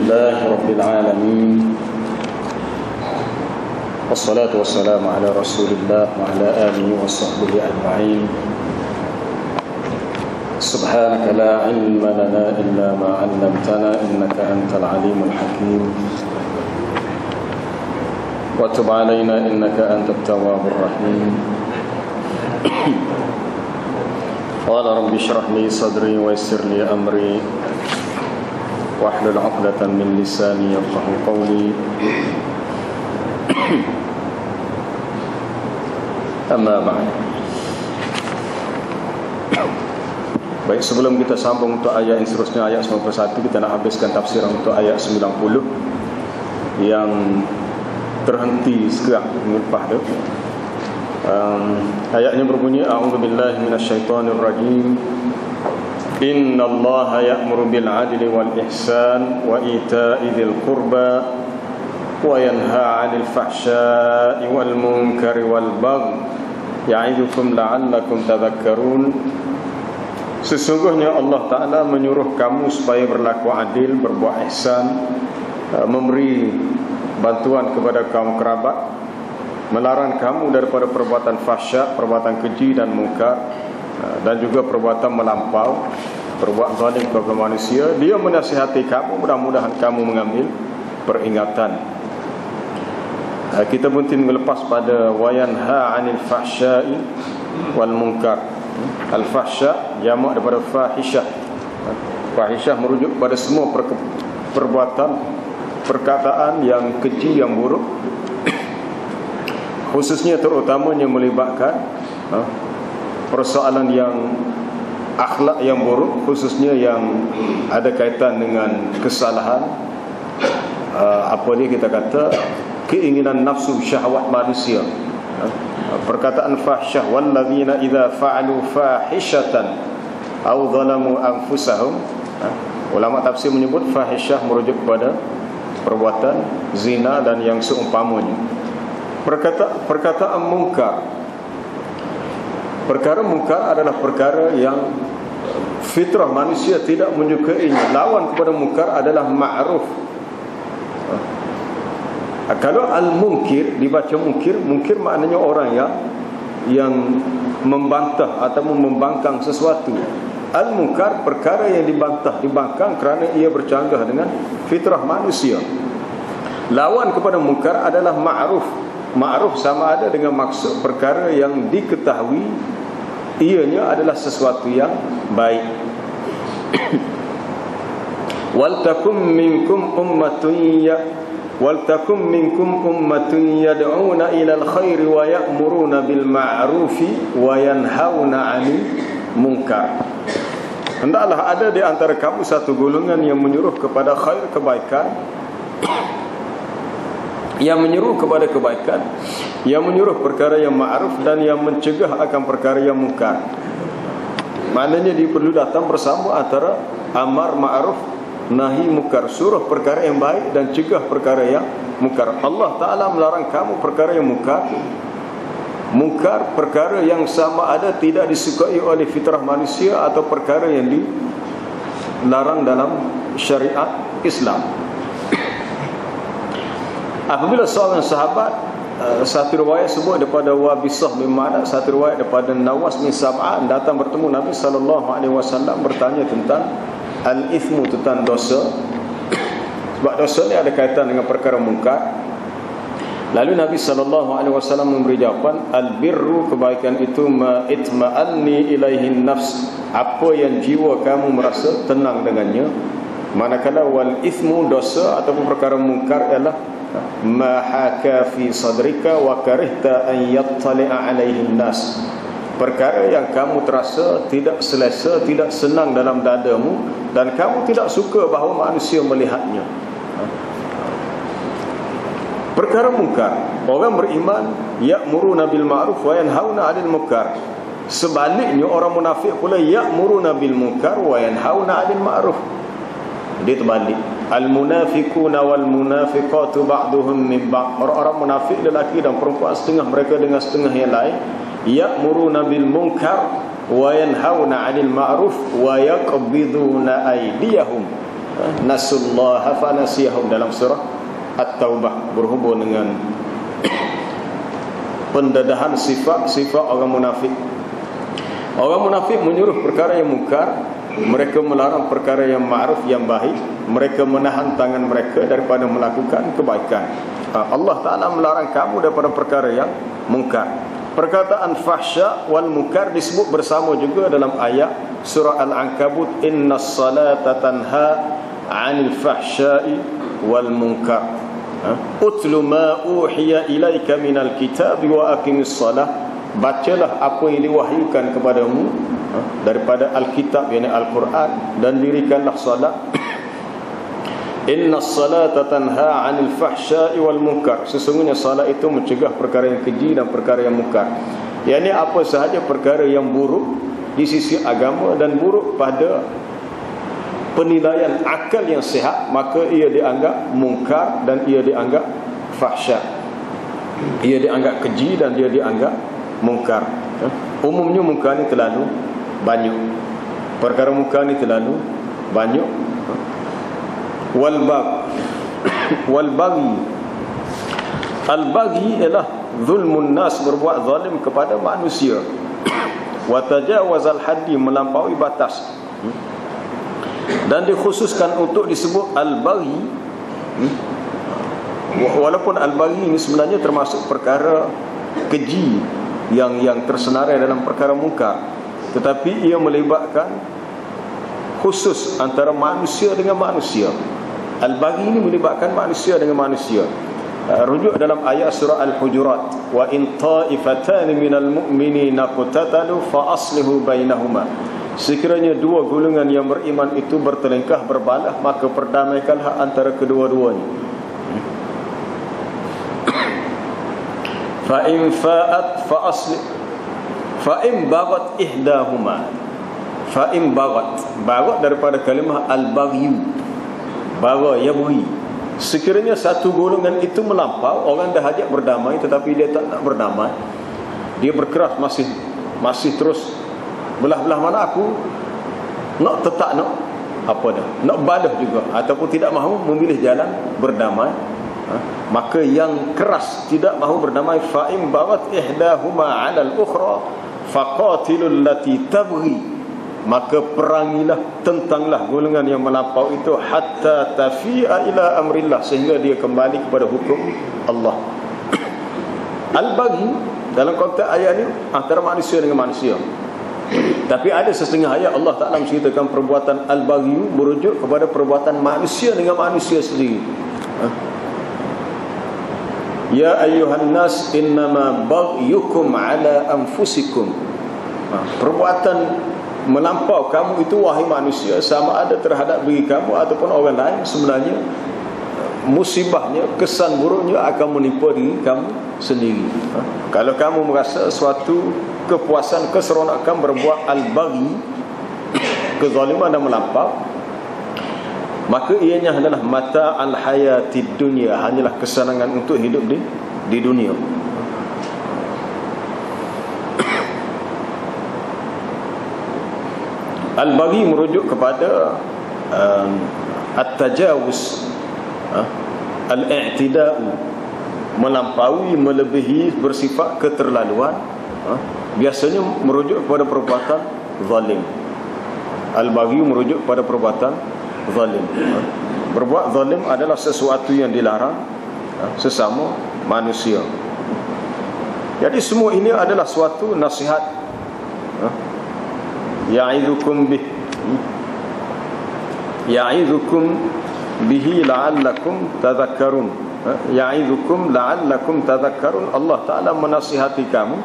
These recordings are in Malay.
لله رب العالمين والصلاة والسلام على رسول الله وعلى آله وصحبه أجمعين. سبحانك لا علم لنا إلا ما علمتنا إنك أنت العليم الحكيم وتب علينا إنك أنت التواب الرحيم. قال رب اشرح لي صدري ويسر لي أمري واحلل عقدة من لساني يفقهوا قولي. أما بعد. Baik, sebelum kita sambung untuk ayat yang seterusnya, ayat 91, kita nak habiskan tafsiran untuk ayat 90 yang terhenti sekarang lepas tu. Ayatnya berbunyi, a'udzubillahi minasyaitonirrajim. Innallaha ya'muru bil 'adli wal ihsan wa ita'i dzil qurba wa yanha 'anil fahsya'i wal munkari wal baghi ya'idukum la'allakum tadhakkarun. Sesungguhnya Allah Ta'ala menyuruh kamu supaya berlaku adil, berbuat ihsan, memberi bantuan kepada kaum kerabat, melarang kamu daripada perbuatan fahsyak, perbuatan keji dan mungkar, dan juga perbuatan melampau, berbuat zalim kepada manusia. Dia menasihati kamu, mudah-mudahan kamu mengambil peringatan. Kita berhenti melepas pada wayanha 'anil fahsya'i wal munkar. Al-fahsya jamak daripada fahisyah. Fahisyah merujuk pada semua perbuatan, perkataan yang keji, yang buruk, khususnya terutamanya melibatkan persoalan yang akhlak yang buruk, khususnya yang ada kaitan dengan kesalahan, apa dia kita kata, keinginan nafsu syahwat manusia. Perkataan fahsyah, walladzina idza fa'alu fahishatan aw zalamu anfusahum. Ulama tafsir menyebut fahisyah merujuk kepada perbuatan zina dan yang seumpamanya. Perkataan mungkar. Perkara mungkar adalah perkara yang fitrah manusia tidak menyukainya. Lawan kepada mungkar adalah ma'ruf. Kalau al-munkir dibaca munkir, munkir maknanya orang yang membantah atau membangkang sesuatu. Al-munkar perkara yang dibangkang kerana ia bercanggah dengan fitrah manusia. Lawan kepada mungkar adalah ma'ruf. Ma'ruf sama ada dengan maksud perkara yang diketahui ianya adalah sesuatu yang baik. Wal takum minkum ummatun yad'una ilal khairi wa ya'muruna bil ma'rufi wa yanhauna 'anil munkar. Hendaklah ada di antara kamu satu golongan yang menyuruh kepada khair, kebaikan, yang menyeru kepada kebaikan, yang menyuruh perkara yang ma'ruf dan yang mencegah akan perkara yang munkar. Maknanya dia perlu datang bersama antara amar ma'ruf, nahi munkar, suruh perkara yang baik dan cegah perkara yang munkar. Allah Ta'ala melarang kamu perkara yang munkar. Munkar perkara yang sama ada tidak disukai oleh fitrah manusia atau perkara yang dilarang dalam syariat Islam. Apabila seorang sahabat, satu riwayat sebut daripada Wabisah bin Ma'ad, satu riwayat daripada Nawas bin Sab'an, datang bertemu Nabi SAW, bertanya tentang al-ithmu, tentang dosa. Sebab dosa ni ada kaitan dengan perkara mungkar. Lalu Nabi SAW memberi jawapan, al-birru, kebaikan itu, ma'itma'anni ilaihin nafs, apa yang jiwa kamu merasa tenang dengannya. Manakala wal-ithmu, dosa ataupun perkara mungkar ialah ma haka fi sadrika wa karihta an yattali'a alaihin nas, perkara yang kamu terasa tidak selesa, tidak senang dalam dadamu, dan kamu tidak suka bahawa manusia melihatnya. Perkara mungkar, orang beriman ya'muruna bil ma'ruf wa yanhauna 'anil munkar. Sebaliknya orang munafik pula ya'muruna bil munkar wa yanhauna 'anil ma'ruf. Dia terbalik. Al-munafiquna wal munafiqatu ba'duhum min ba'd. Orang-orang munafik lelaki dan perempuan setengah mereka dengan setengah yang lain. Ya'muruna bil munkar wa yanhauna 'anil ma'ruf wa yaqbiduna aydiyahum nasullaha fanasiyahum dalam surah At-Taubah, berhubung dengan pendedahan sifat orang munafik. Orang munafik menyuruh perkara yang mungkar, mereka melarang perkara yang ma'ruf, yang baik, mereka menahan tangan mereka daripada melakukan kebaikan. Allah Ta'ala melarang kamu daripada perkara yang mungkar. Perkataan fahsya wal munkar disebut bersama juga dalam ayat surah Al-Ankabut, innas salata tanha 'anil fahsya'i wal munkar. Utlu ma uhiya ilaika minal kitabi wa aqimis salah. Bacalah apa yang diwahyukan kepadamu daripada Alkitab, yakni Al-Quran, dan dirikanlah salat. Innas salata tanha 'anil fahsya'i wal munkar. Sesungguhnya salat itu mencegah perkara yang keji dan perkara yang munkar. Yakni apa sahaja perkara yang buruk di sisi agama dan buruk pada penilaian akal yang sihat, maka ia dianggap munkar dan ia dianggap fahsya. Ia dianggap keji dan dia dianggap munkar. Umumnya munkar ni terlalu banyak. Perkara munkar ni terlalu banyak. Wal baghi. Al baghi ialah zulmun nas, berbuat zalim kepada manusia. Wa tajawazal haddi, melampaui batas. Dan dikhususkan untuk disebut al baghi. Walaupun al baghi ini sebenarnya termasuk perkara keji yang tersenarai dalam perkara mungkar, tetapi ia melibatkan khusus antara manusia dengan manusia. Al-baghi ini melibatkan manusia dengan manusia. Rujuk dalam ayat surah Al-Hujurat, wa in ta'ifatan minal mu'minina qatatalu fa aslihu bainahuma. Sekiranya dua golongan yang beriman itu bertelingkah berbalah, maka perdamaikanlah antara kedua-duanya. Fa in fa'at fa asli fa in baghat ihdahuma. Fa in baghat daripada kalimah al-baghyu, bagha yabghi. Sekiranya satu golongan itu melampau, orang dah ajak berdamai tetapi dia tak nak berdamai, dia berkeras, masih terus belah-belah mana aku nak tetap nak apa dah, nak balah juga, ataupun tidak mahu memilih jalan berdamai, maka yang keras tidak mahu berdamai, fa in baghat ihdahuma 'ala al-ukhra faqatilul lati tabghi, maka perangilah, tentanglah golongan yang melampau itu hatta tafi'a ila amrillah, sehingga dia kembali kepada hukum Allah. Al-baghi dalam konteks ayat ini antara manusia dengan manusia. Tapi ada setengah ayat Allah Ta'ala menceritakan perbuatan al-baghi merujuk kepada perbuatan manusia dengan manusia sendiri. Ya ayyuhan nas innama baghyukum ala anfusikum. Perbuatan melampau kamu itu wahai manusia, sama ada terhadap diri kamu ataupun orang lain, sebenarnya musibahnya, kesan buruknya akan menimpa diri kamu sendiri. Kalau kamu merasa suatu kepuasan, keseronokan berbuat al-baghi, kezaliman dan melampau, maka ianya adalah mata al-hayatid dunia, hanyalah kesenangan untuk hidup di dunia. Al-baghi merujuk kepada at-tajawuz, al-i'tida'u, melampaui, melebihi, bersifat keterlaluan. Biasanya merujuk kepada perbuatan zalim. Al-baghi merujuk kepada perbuatan zalim. Berbuat zalim adalah sesuatu yang dilarang sesama manusia. Jadi semua ini adalah suatu nasihat. Ya'idzukum bihi la'allakum tadhakkarun. Ya'idzukum la'allakum tadhakkarun. Allah Ta'ala menasihati kamu.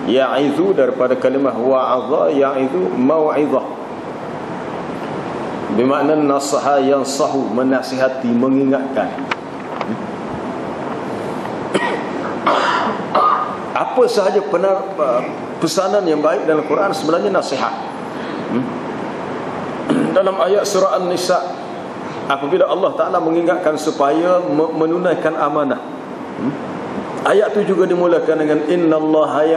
Ya'idzu daripada kalimah wa'adha, ya'idzu mau'izah, bermakna nasaha yansahu, menasihati, mengingatkan. Apa sahaja pesanan yang baik dalam Quran sebenarnya nasihat. Dalam ayat surah An-Nisa, apabila Allah Ta'ala mengingatkan supaya menunaikan amanah, ayat itu juga dimulakan dengan innallaha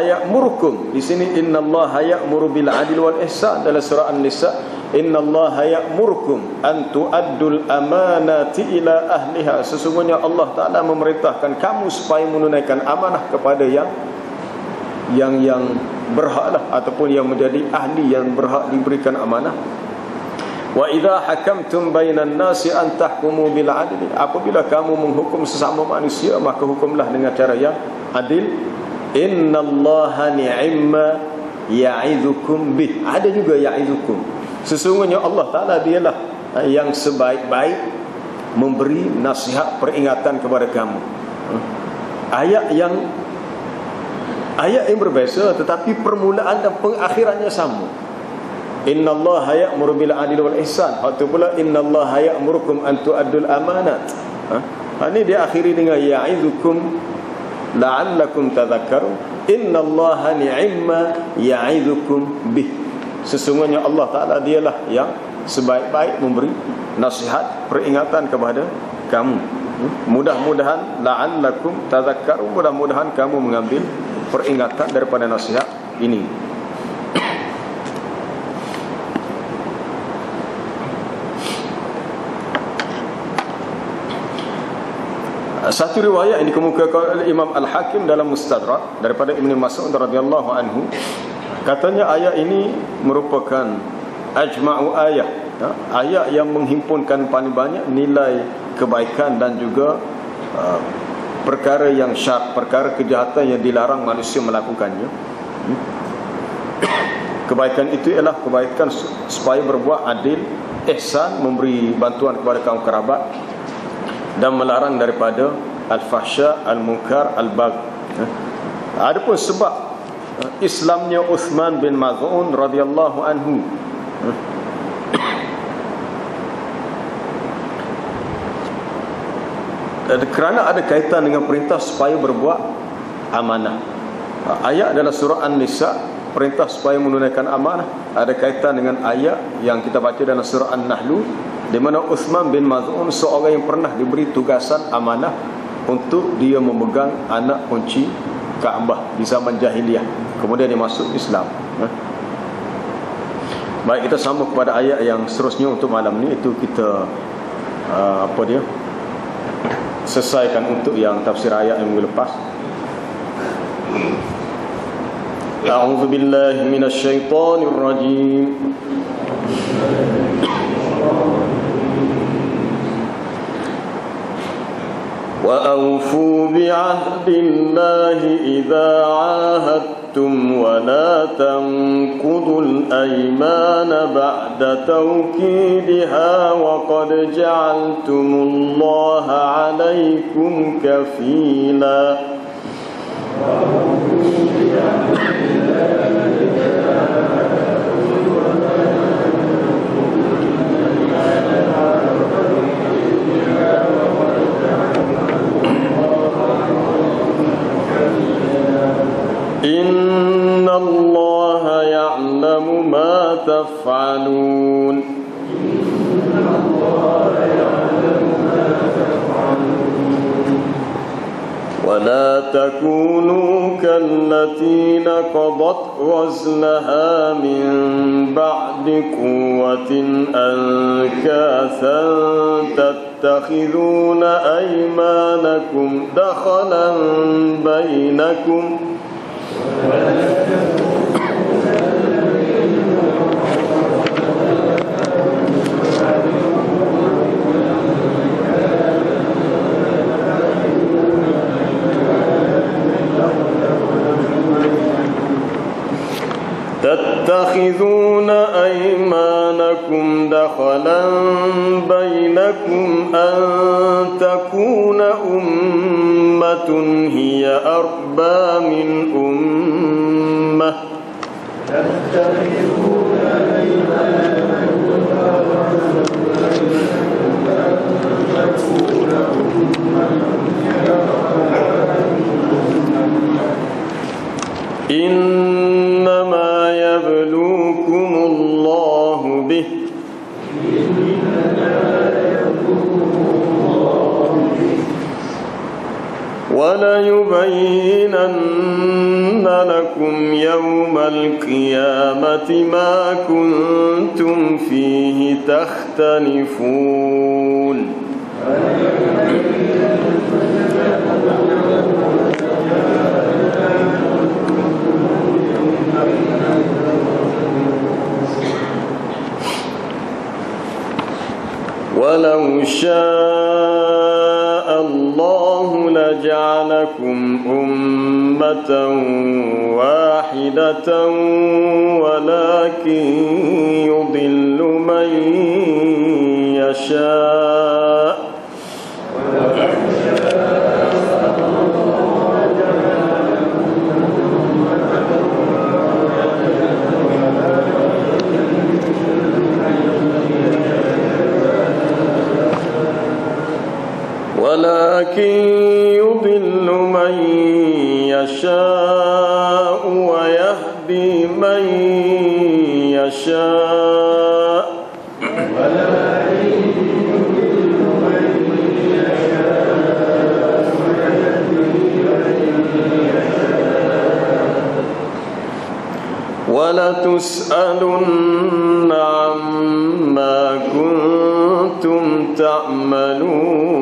ya'murukum. Di sini innallaha ya'muru bil 'adli wal ihsan. Dalam surah An-Nisa innallaha ya'murukum an tu'addul amanati ila ahliha. Sesungguhnya Allah Ta'ala memerintahkan kamu supaya menunaikan amanah kepada yang berhaklah, ataupun yang menjadi ahli yang berhak diberikan amanah. Wa idza hakamtum bainan nasi an tahkumu bil adli. Apabila kamu menghukum sesama manusia, maka hukumlah dengan cara yang adil. Innallaha ni'ma ya'idukum bih. Ada juga ya'idukum. Sesungguhnya Allah Ta'ala dialah yang sebaik-baik memberi nasihat peringatan kepada kamu. Ayat yang berbeza, tetapi permulaan dan pengakhirannya sama. Innallaha ya'muru bil 'adli wal ihsan. Waktu pula innallaha ya'murukum an tu'addul amanat. Ini diakhiri dengan ya'idukum la'allakum tadhakkarun. Innallaha ni'ma ya'idukum bih. Sesungguhnya Allah Ta'ala dialah yang sebaik-baik memberi nasihat peringatan kepada kamu. Mudah-mudahan la'allakum tadhakkarun, mudah-mudahan kamu mengambil peringatan daripada nasihat ini. Satu riwayat yang dikemukakan oleh Imam Al-Hakim dalam Mustadrak daripada Ibn Mas'ud radhiyallahu anhu, katanya ayat ini merupakan ajma'u ayat, ayat yang menghimpunkan paling banyak nilai kebaikan dan juga perkara yang syar, perkara kejahatan yang dilarang manusia melakukannya. Kebaikan itu ialah kebaikan supaya berbuat adil, ihsan, memberi bantuan kepada kaum kerabat, dan melarang daripada al-fahsya, al-munkar, al-bagh. Adapun sebab Islamnya Uthman bin Maz'un radhiyallahu anhu, kerana ada kaitan dengan perintah supaya berbuat amanah. Ayat adalah surah An-Nisa, perintah supaya menunaikan amanah. Ada kaitan dengan ayat yang kita baca dalam surah An-Nahl, di mana Uthman bin Maz'un seorang yang pernah diberi tugasan amanah untuk dia memegang anak kunci Kaabah di zaman jahiliyah. Kemudian dia masuk Islam. Baik, kita sambung kepada ayat yang seterusnya untuk malam ni. Itu kita selesaikan untuk yang tafsir ayat yang minggu lepas. A'udzu billahi minasy syaithanir rajim. وَأَوْفُوا بِعَهْدِ اللَّهِ إِذَا عَاهَدتُّمْ وَلَا تَنقُضُوا الْأَيْمَانَ بَعْدَ تَوْكِيدِهَا وَقَدْ جَعَلْتُمُ اللَّهَ عَلَيْكُمْ كَفِيلًا. إن الله يعلم ما تفعلون. ولا تكونوا كالتي نقضت غزلها من بعد قوة أنكاثا تتخذون أيمانكم دخلا بينكم تتخذون أيمانكم دخلا بينكم أن تكون أمة هي أربى من أمة. تتخذون أيمانكم إنما يبلوكم الله به وَلَيُبَيِّنَنَّ لَكُمْ يَوْمَ الْقِيَامَةِ مَا كُنْتُمْ فِيهِ تَخْتَلِفُونَ. وَلَوْ شَاءَ اللَّهُ لَجَعَلَكُمْ أُمَّةً وَاحِدَةً وَلَكِنْ يُضِلُّ مَنْ يَشَاءُ ولكن يضل من يشاء ويهدي من يشاء ولتسألن عما كنتم تعملون.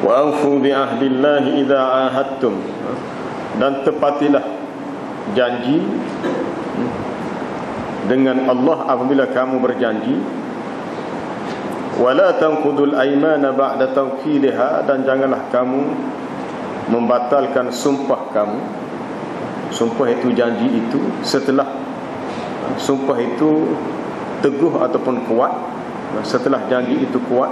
Wa'afu bi'ahdillahi idza 'ahadtum, dan tepatilah janji dengan Allah apabila kamu berjanji. Wala tanqudul aymana ba'da tawkidiha, dan janganlah kamu membatalkan sumpah kamu. Sumpah itu janji itu setelah sumpah itu teguh ataupun kuat, setelah janji itu kuat.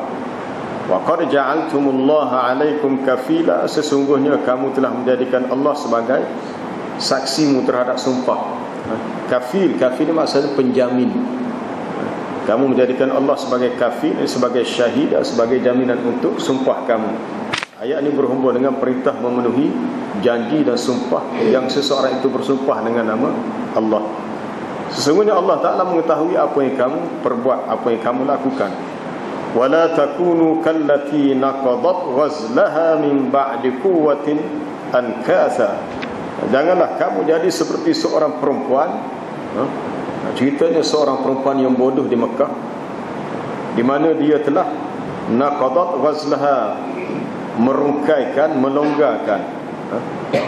Wa qad ja'altumullaha 'alaikum kafila, sesungguhnya kamu telah menjadikan Allah sebagai saksimu terhadap sumpah. Kafil ini maksudnya penjamin. Kamu menjadikan Allah sebagai kafil, sebagai syahid, sebagai jaminan untuk sumpah kamu. Ayat ini berhubung dengan perintah memenuhi janji dan sumpah yang seseorang itu bersumpah dengan nama Allah. Sesungguhnya Allah Ta'ala mengetahui apa yang kamu perbuat, apa yang kamu lakukan. Wala takunu kallati naqadat ghazlaha min ba'di quwwatin ankatha. Janganlah kamu jadi seperti seorang perempuan. Ceritanya seorang perempuan yang bodoh di Mekah, di mana dia telah naqadat ghazlaha, merungkaikan, melonggarkan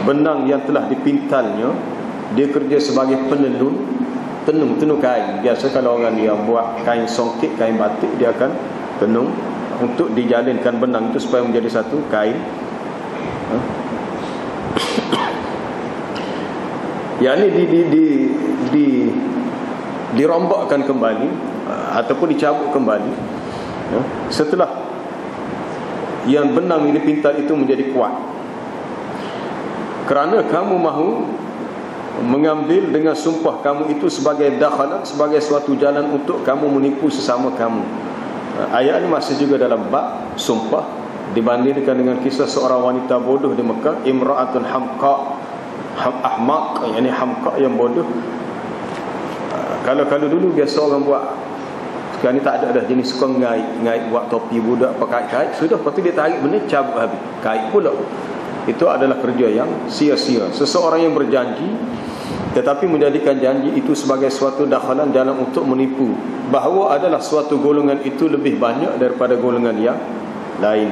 benang yang telah dipintalnya. Dia kerja sebagai penenun kain. Biasa kalau orang dia buat kain songkit, kain batik, dia akan tenung untuk dijalinkan benang itu supaya menjadi satu kain. Yang ini dirombakkan kembali ataupun dicabut kembali setelah yang benang ini pintal itu menjadi kuat, kerana kamu mahu mengambil dengan sumpah kamu itu sebagai dakhalat, sebagai suatu jalan untuk kamu menipu sesama kamu. Ayat ini masih juga dalam bab sumpah, dibandingkan dengan kisah seorang wanita bodoh di Mekah, imra'atun hamqa, ahmaq, yakni hamqa yang bodoh. Kalau dulu biasa orang buat, sekarang ni tak ada dah jenis suka ngait buat topi budak pakai kait, sudah lepas tu dia tarik benda cabut habis, kait pula. Itu adalah kerja yang sia-sia. Seseorang yang berjanji tetapi menjadikan janji itu sebagai suatu dakhalan, jalan untuk menipu, bahawa adalah suatu golongan itu lebih banyak daripada golongan yang lain.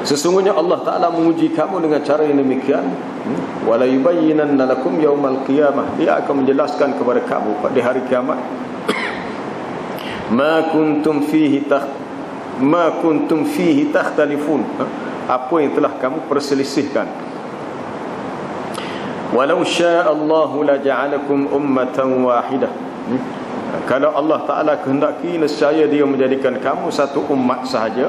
Sesungguhnya Allah Ta'ala menguji kamu dengan cara yang demikian. Wala yubayyinanna lakum yawmal qiyamah, dia akan menjelaskan kepada kamu pada hari kiamat ma kuntum fihi takhtalifun, apa yang telah kamu perselisihkan. Walau syaa Allahu la ja'alakum ummatan wahidah, kalau Allah Ta'ala kehendaki nescaya dia menjadikan kamu satu umat sahaja.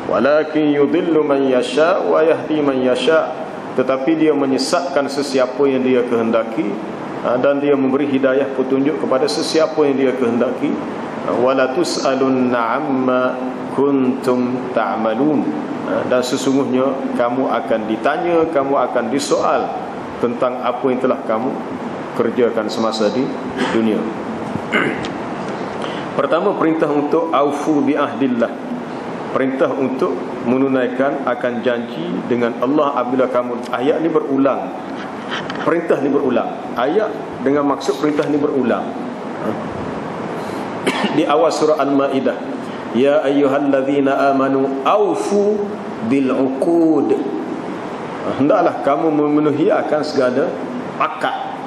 Walakin yudillu man yasha wa yahdi man yasha, tetapi dia menyesatkan sesiapa yang dia kehendaki dan dia memberi hidayah petunjuk kepada sesiapa yang dia kehendaki. Wala tus'alunna amma kuntum ta'malun, dan sesungguhnya kamu akan ditanya, kamu akan disoal tentang apa yang telah kamu kerjakan semasa di dunia. Pertama, perintah untuk aufu bi ahdillah, perintah untuk menunaikan akan janji dengan Allah apabila kamu. Ayat ni berulang, perintah ni berulang, ayat dengan maksud perintah ni berulang. Di awal surah Al-Maidah, ya ayyuhallazina amanu aufu bil uqud, hendaklah kamu memenuhi akan segala akad.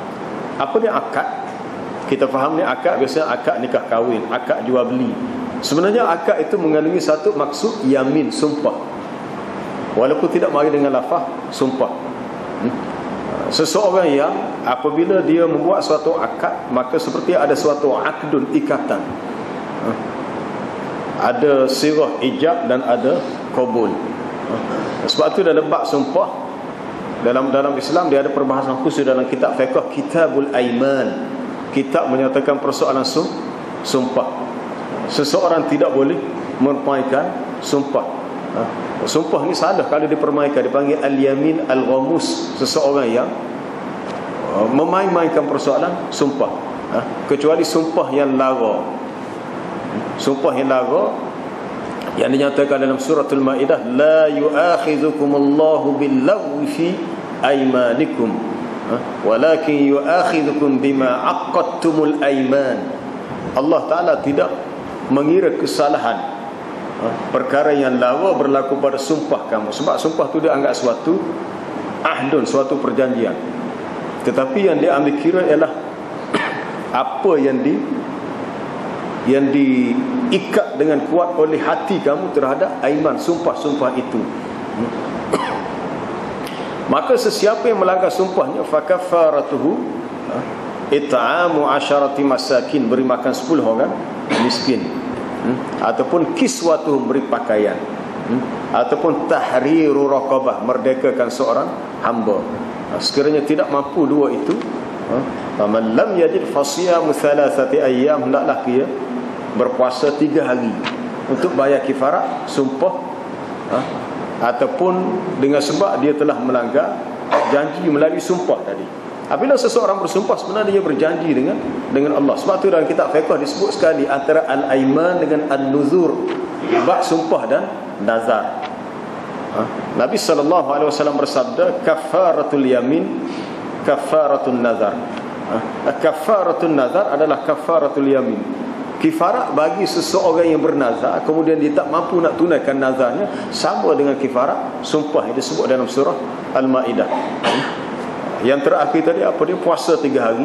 Apa ni akad? Kita faham ni akad, biasanya akad nikah kahwin, akad jual beli. Sebenarnya akad itu mengandungi satu maksud yamin, sumpah, walaupun tidak mari dengan lafaz sumpah. Seseorang yang apabila dia membuat suatu akad, maka seperti ada suatu akdun, ikatan. Ada sirah ijab dan ada qabul. Sebab tu dalam bab sumpah, dalam Islam dia ada perbahasan khusus dalam kitab fiqh, Kitabul Aiman. Kitab menyatakan persoalan sumpah. Seseorang tidak boleh mempermainkan sumpah. Sumpah ni salah kalau dipermainkan, dipanggil al-yamin al-ghamus. Seseorang yang memain-mainkan persoalan sumpah, kecuali sumpah yang lara. Sumpah yang lara yang dinyatakan dalam suratul Maidah, la yu'akhidhukumullahu bil-lagwi fi aymanikum walakin yu'akhidhukum bima aqadtumul ayman. Allah Ta'ala tidak mengira kesalahan perkara yang lara berlaku pada sumpah kamu, sebab sumpah tu dia anggap suatu ahdun, suatu perjanjian. Tetapi yang dia ambil kira ialah apa yang diikat dengan kuat oleh hati kamu terhadap aiman, sumpah-sumpah itu. Maka sesiapa yang melanggar sumpahnya, fakafaratuhu it'amu 'asharati masakin, beri makan 10 orang miskin, ataupun kiswatuhum, beri pakaian, ataupun tahriru raqabah, merdekakan seorang hamba. Sekiranya tidak mampu dua itu, faman lam yajid fasiyamu thalathati ayyam, hendaklah dia berpuasa 3 hari untuk bayar kifarat sumpah, ataupun dengan sebab dia telah melanggar janji melalui sumpah tadi. Apabila seseorang bersumpah, sebenarnya dia berjanji dengan Allah. Sebab tu dalam kitab fiqh disebut sekali antara al-aiman dengan an-nuzur, bab sumpah dan nazar. Nabi SAW bersabda, kafaratul yamin kafaratun nazar. Kafaratun nazar adalah kafaratul yamin, kifarat bagi seseorang yang bernazar kemudian dia tak mampu nak tunaikan nazarnya, sama dengan kifarat sumpah yang disebut dalam surah Al-Maidah. Yang terakhir tadi apa dia? Puasa 3 hari.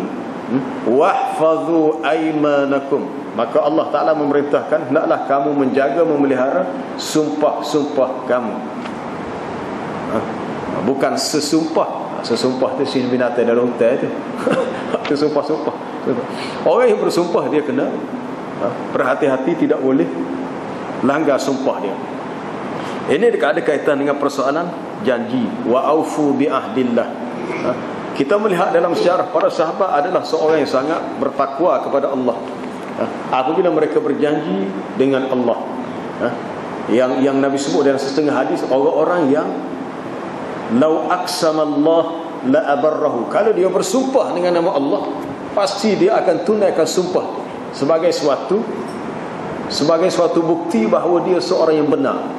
Wahfazu aymanakum, maka Allah Ta'ala memerintahkan hendaklah kamu menjaga, memelihara sumpah-sumpah kamu. Bukan sesumpah. Sesumpah tu si binatang dalam hutan tu. Itu sumpah-sumpah. Orang yang bersumpah dia kena berhati-hati, tidak boleh langgar sumpah dia. Ini ada kaitan dengan persoalan janji. Wa aufu bi ahdillah. Kita melihat dalam sejarah para sahabat adalah seorang yang sangat bertakwa kepada Allah. Apabila mereka berjanji dengan Allah, yang Nabi sebut dalam setengah hadis, orang-orang yang lau aqsamallah la abarrahu, kalau dia bersumpah dengan nama Allah, pasti dia akan tunaikan sumpah sebagai suatu bukti bahawa dia seorang yang benar.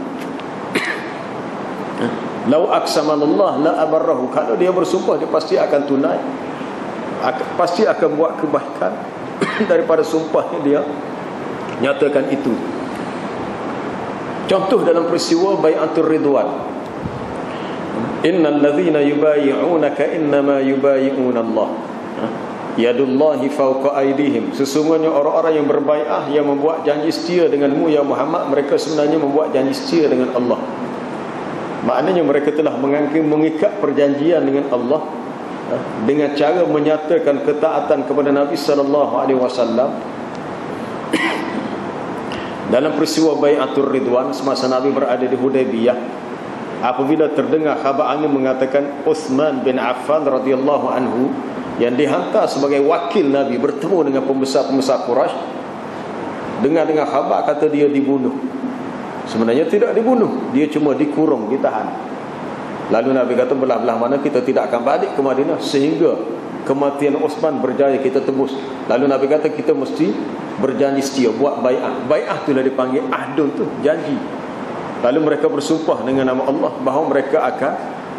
Lau aqsamallah la abarrahu, kalau dia bersumpah dia pasti akan tunai, pasti akan buat kebaikan daripada sumpahnya dia nyatakan itu. Contoh dalam peristiwa bai'atul ridwan, innal ladzina yubayyi'unaka innama yubayyi'una Allah yadullahi fawqa aydihim, sesungguhnya orang-orang yang berbai'ah, yang membuat janji setia denganmu ya Muhammad, mereka sebenarnya membuat janji setia dengan Allah. Maknanya mereka telah mengikat perjanjian dengan Allah dengan cara menyatakan ketaatan kepada Nabi SAW. Dalam peristiwa bai'atul ridwan semasa Nabi berada di Hudaybiyah, apabila terdengar khabar angin mengatakan Uthman bin Affan radhiyallahu anhu yang dihantar sebagai wakil Nabi bertemu dengan pembesar-pembesar Quraisy, dengar khabar kata dia dibunuh. Sebenarnya tidak dibunuh, dia cuma dikurung, ditahan. Lalu Nabi kata, belah-belah mana kita tidak akan balik ke Madinah sehingga kematian Osman berjaya kita tebus. Lalu Nabi kata kita mesti berjanji setia, buat bai'ah. Bai'ah itulah dipanggil ahdun tu, janji. Lalu mereka bersumpah dengan nama Allah bahawa mereka akan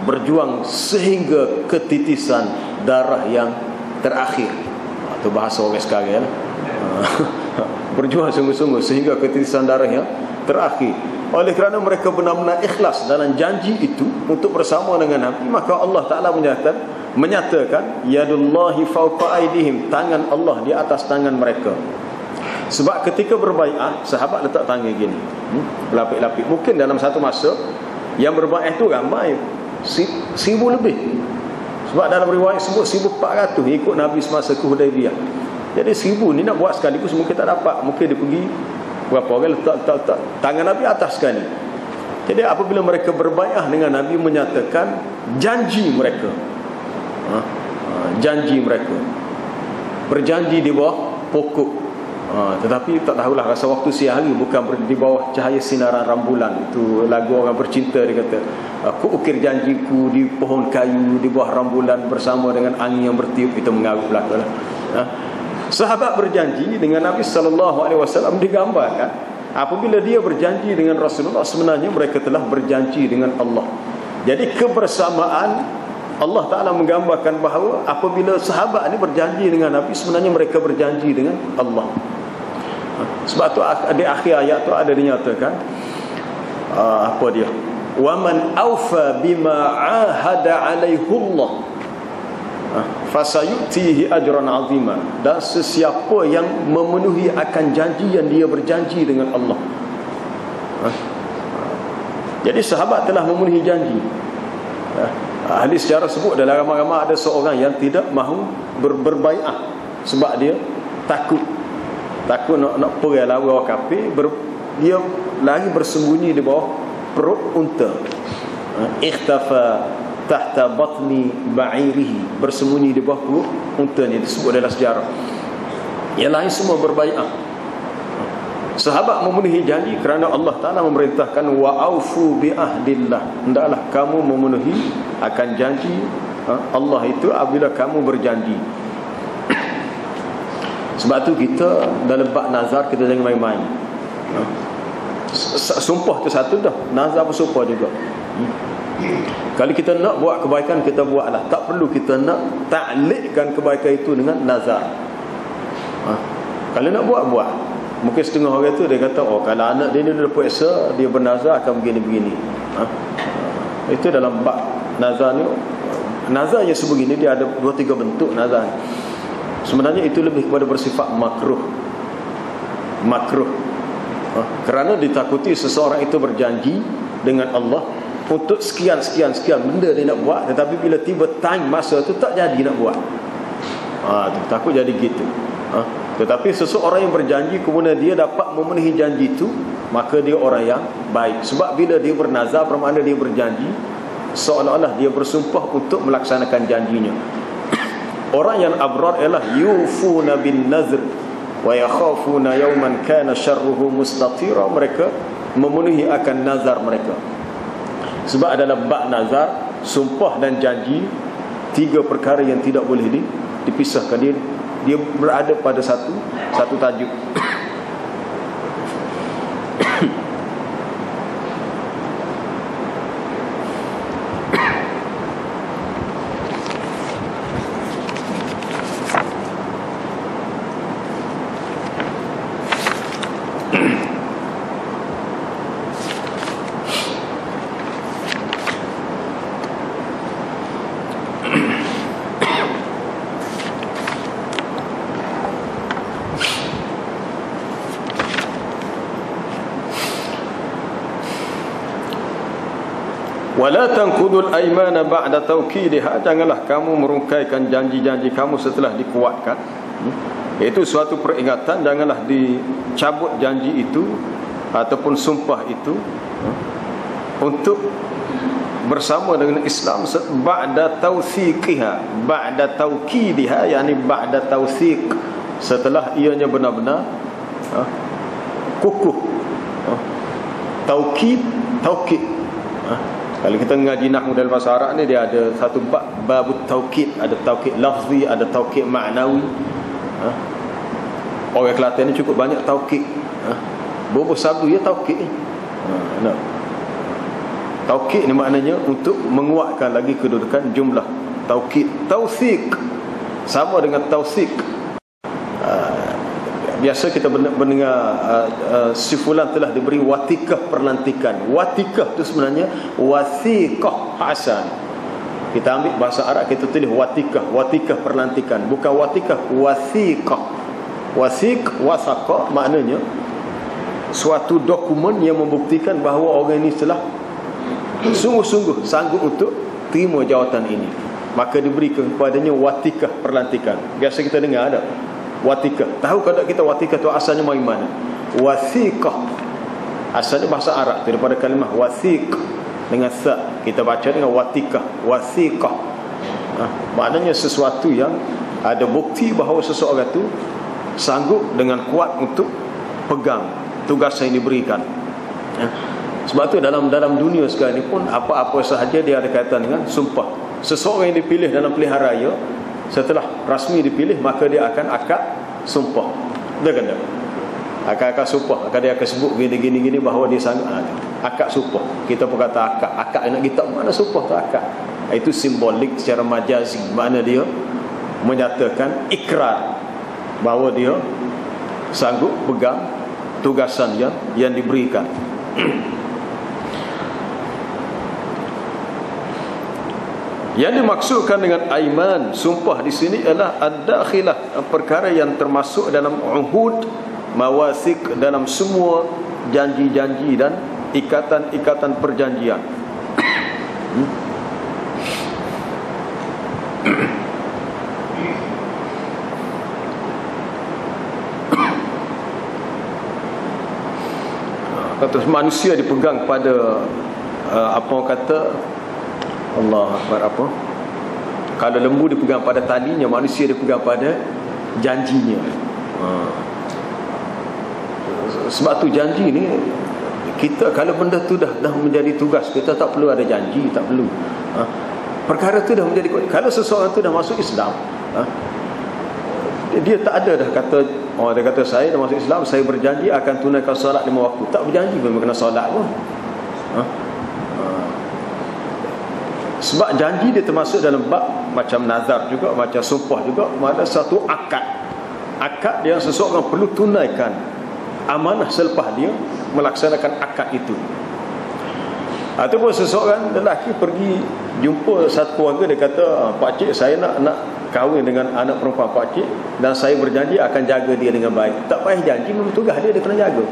berjuang sehingga ketitisan darah yang terakhir. Itu bahasa orang sekarang. Berjuang sungguh-sungguh sehingga ketitisan darah yang terakhir. Oleh kerana mereka benar-benar ikhlas dalam janji itu untuk bersama dengan Nabi, maka Allah Ta'ala menyatakan yadullahi fawqa aydihim, tangan Allah di atas tangan mereka. Sebab ketika berbai'ah, sahabat letak tangan gini, lapik-lapik. Mungkin dalam satu masa yang berbai'ah itu ramai 1,000 lebih. Sebab dalam riwayat sebut 1,400 ikut Nabi semasa ke Hudaibiyah. Jadi 1,000 ni nak buat sekaligus mungkin tak dapat. Mungkin dia pergi berapa orang letak tangan Nabi atas sekali. Jadi apabila mereka berbai'ah dengan Nabi, menyatakan janji mereka, janji mereka berjanji di bawah pokok. Tetapi tak tahulah, rasa waktu siang hari, bukan di bawah cahaya sinaran rembulan. Itu lagu orang bercinta, dia kata, aku ukir janjiku di pohon kayu di bawah rembulan bersama dengan angin yang bertiup. Itu mengarut belaka lah. Sahabat berjanji dengan Nabi SAW digambarkan apabila dia berjanji dengan Rasulullah, sebenarnya mereka telah berjanji dengan Allah. Jadi kebersamaan, Allah Ta'ala menggambarkan bahawa apabila sahabat ini berjanji dengan Nabi, sebenarnya mereka berjanji dengan Allah. Sebab tu di akhir ayat tu ada dinyatakan apa dia, waman awfa bima ahada alaihullah fasayutihi ajran azima. Dan sesiapa yang memenuhi akan janji yang dia berjanji dengan Allah. Jadi sahabat telah memenuhi janji. Ahli sejarah sebut dalam ramai-ramai ada seorang yang tidak mahu berbai'ah sebab dia takut nak pergi lawan orang kafir. Dia lari bersembunyi di bawah perut unta. Ikhtafa tahta batni ba'irihi, bersembunyi di bawah perut unta ni, disebut dalam sejarah. Yang lain semua berbai'ah. Sahabat memenuhi janji kerana Allah Ta'ala memerintahkan wa aufu bi ahdillah, hendaklah kamu memenuhi akan janji Allah itu apabila kamu berjanji. Sebab tu kita dalam bab nazar kita jangan main-main. Sumpah tu satu dah, nazar pun sumpah juga. Kalau kita nak buat kebaikan, kita buatlah. Tak perlu kita nak ta'liqkan kebaikan itu dengan nazar. Kalau nak buat. Mungkin setengah orang tu dia kata, oh kalau anak dia ni dah puasa, dia bernazar akan begini-begini. Itu dalam bab nazar ni. Nazar yang sebegini dia ada 2-3 bentuk nazar. Sebenarnya itu lebih kepada bersifat makruh. Kerana ditakuti seseorang itu berjanji dengan Allah untuk sekian benda dia nak buat, tetapi bila tiba time masa tu tak jadi nak buat. Takut jadi gitu. Tetapi seseorang yang berjanji kemudian dia dapat memenuhi janji itu, maka dia orang yang baik. Sebab bila dia bernazar, bermakna dia berjanji seolah-olah dia bersumpah untuk melaksanakan janjinya. Orang yang abrar ialah yufuna bin nazr wa yakhafuna yawman kana syarruhu mustatira. Mereka memenuhi akan nazar mereka. Sebab dalam bab nazar, sumpah dan janji, 3 perkara yang tidak boleh dipisahkan. Dia berada pada satu tajuk. Wala tanqudul aymana ba'da tawkidiha, janganlah kamu merungkaikan janji-janji kamu setelah dikuatkan. Itu suatu peringatan, janganlah dicabut janji itu ataupun sumpah itu untuk bersama dengan Islam ba'da tawthiqiha, ba'da tawkidiha, yakni ba'da tawthiq, setelah ianya benar-benar kukuh. Taukid Kalau kita mengaji nahwu dalam bahasa Arab ni, dia ada satu babut taukid, ada taukid lafzi, ada taukid ma'nawi. Orang Kelantan ni cukup banyak taukid. Berapa sabdu ya taukid ni. Taukid ni maknanya untuk menguatkan lagi kedudukan jumlah. Taukid, tausiq sama dengan tausik. Biasa kita mendengar si fulan telah diberi watikah perlantikan. Watikah tu sebenarnya wasiqah hasan. Kita ambil bahasa Arab, kita tulis watikah, watikah perlantikan, bukan watikah, wasiqah. Wasiq, wasaqa maknanya suatu dokumen yang membuktikan bahawa orang ini telah sungguh-sungguh sanggup untuk terima jawatan ini, maka diberikan kepadanya watikah perlantikan. Biasa kita dengar ada watikah. Tahu kadang kita watikah tu asalnya dari mana? Wasiqah. Asalnya bahasa Arab daripada kalimah wasiq dengan sa, kita baca dengan watikah, wasiqah. Maknanya sesuatu yang ada bukti bahawa seseorang itu sanggup dengan kuat untuk pegang tugas yang diberikan. Sebab tu dalam dunia sekarang ni pun apa-apa sahaja dia ada kaitan dengan sumpah. Seseorang yang dipilih dalam pilihan raya, setelah rasmi dipilih, maka dia akan akad sumpah. Dia kena akad sumpah, akan dia akan sebut gini bahawa dia sanggup. Akad sumpah. Kita pun kata akad nak kita mana sumpah tu akad. Itu simbolik secara majazi, makna dia menyatakan ikrar bahawa dia sanggup pegang tugasan yang diberikan. Yang dimaksudkan dengan aiman, sumpah di sini adalah ad-dakhilah, perkara yang termasuk dalam uhud, mawasik, dalam semua janji-janji dan ikatan-ikatan perjanjian. Kata manusia dipegang pada apa kata Allah Akbar, apa? Kalau lembu dipegang pada talinya, manusia dipegang pada janjinya. Sebab tu janji ni, kita kalau benda tu dah menjadi tugas, kita tak perlu ada janji, tak perlu. Perkara tu dah menjadi, kalau seseorang tu dah masuk Islam, dia tak ada dah kata, dia kata saya dah masuk Islam, saya berjanji akan tunaikan solat 5 waktu. Tak berjanji pun kena solat pun. Sebab janji dia termasuk dalam bab macam nazar juga, macam sumpah juga, ada satu akad. Akad yang seseorang perlu tunaikan amanah selepas dia melaksanakan akad itu. Ataupun seseorang lelaki pergi jumpa satu keluarga, dia kata, pakcik saya nak kahwin dengan anak perempuan pakcik, dan saya berjanji akan jaga dia dengan baik. Tak payah janji, memang tugas dia kena jaga.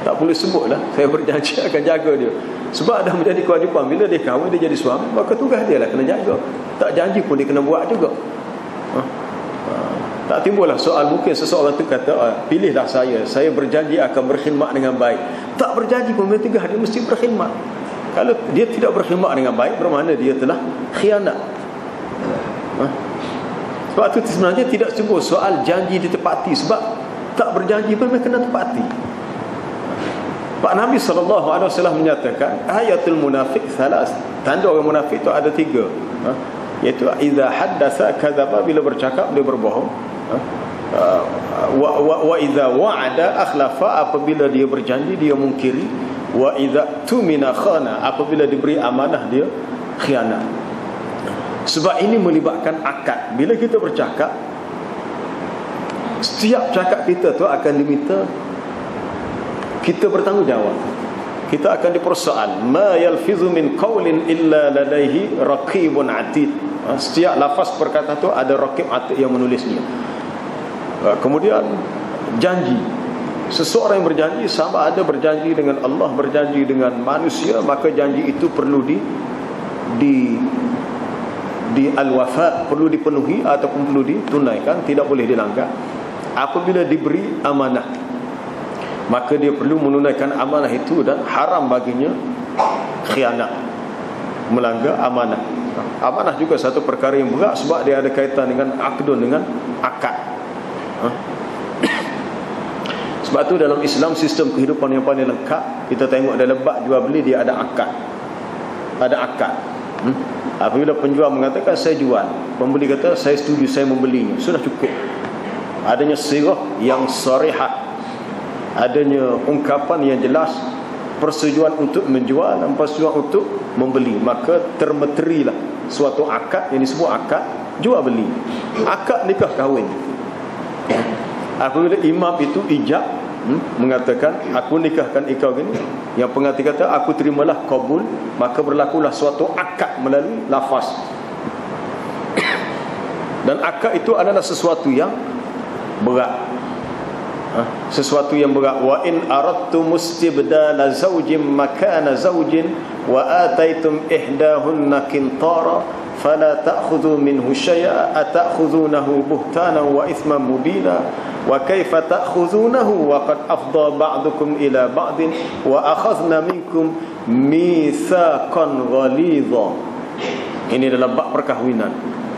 Tak boleh sebutlah saya berjanji akan jaga dia. Sebab dah menjadi kewajipan, bila dia kahwin, dia jadi suami, maka tugas dia lah kena jaga. Tak janji pun dia kena buat juga. Tak timbullah soal mungkin seseorang tu kata, pilihlah saya berjanji akan berkhidmat dengan baik. Tak berjanji pun tugas dia mesti berkhidmat. Kalau dia tidak berkhidmat dengan baik, bermakna dia telah khianat. Sebab tu sebenarnya tidak sebut soal janji ditepati, sebab tak berjanji pun kena tepati. Pak Nabi SAW menyatakan ayatul munafiq salas, tanda orang munafik itu ada 3, iaitu idza haddatsa kadzaba, bila bercakap dia berbohong, wa idza wa'ada akhlafa, apabila dia berjanji dia mungkiri, wa idza tumina khana, apabila diberi amanah dia khianat. Sebab ini melibatkan akad. Bila kita bercakap, setiap cakap kita tu akan diminta kita bertanggungjawab. Kita akan dipersoal, ma yalfizu min qawlin illa ladaihi raqibun atid. Setiap lafaz perkataan tu ada raqib atid yang menulisnya. Kemudian janji, seseorang yang berjanji, sama ada berjanji dengan Allah, berjanji dengan manusia, maka janji itu perlu di al-wafa, perlu dipenuhi ataupun perlu ditunaikan, tidak boleh dilanggar. Apabila diberi amanah, maka dia perlu menunaikan amanah itu, dan haram baginya khianat, melanggar amanah. Amanah juga satu perkara yang berat, sebab dia ada kaitan dengan akdun, dengan akad. Sebab tu dalam Islam, sistem kehidupan yang paling lengkap, kita tengok dalam bab jual beli dia ada akad. ada akad. Apabila penjual mengatakan saya jual, pembeli kata saya setuju, saya membelinya, sudah cukup. Adanya sirah yang sarihah, adanya ungkapan yang jelas, persetujuan untuk menjual dan persetujuan untuk membeli, maka termeterilah suatu akad yang disebut akad jual beli, akad nikah kahwin. Apabila imam itu ijab, mengatakan aku nikahkan engkau gini, yang pengantin kata aku terimalah, kabul, maka berlakulah suatu akad melalui lafaz. Dan akad itu adalah sesuatu yang berat, sesuatu yang berat. Wa in aradtum istibdala zawjin makana zawjin wa ataitum ihdahunna qintara fala ta'khudhu minhu syai'a ata'khudhunahu buhtanan wa ithman mubina wa kaifa ta'khudhunahu wa qad afdha ba'dukum ila ba'din wa akhadhna minkum mitsaqan ghalidha. Ini adalah bab perkahwinan.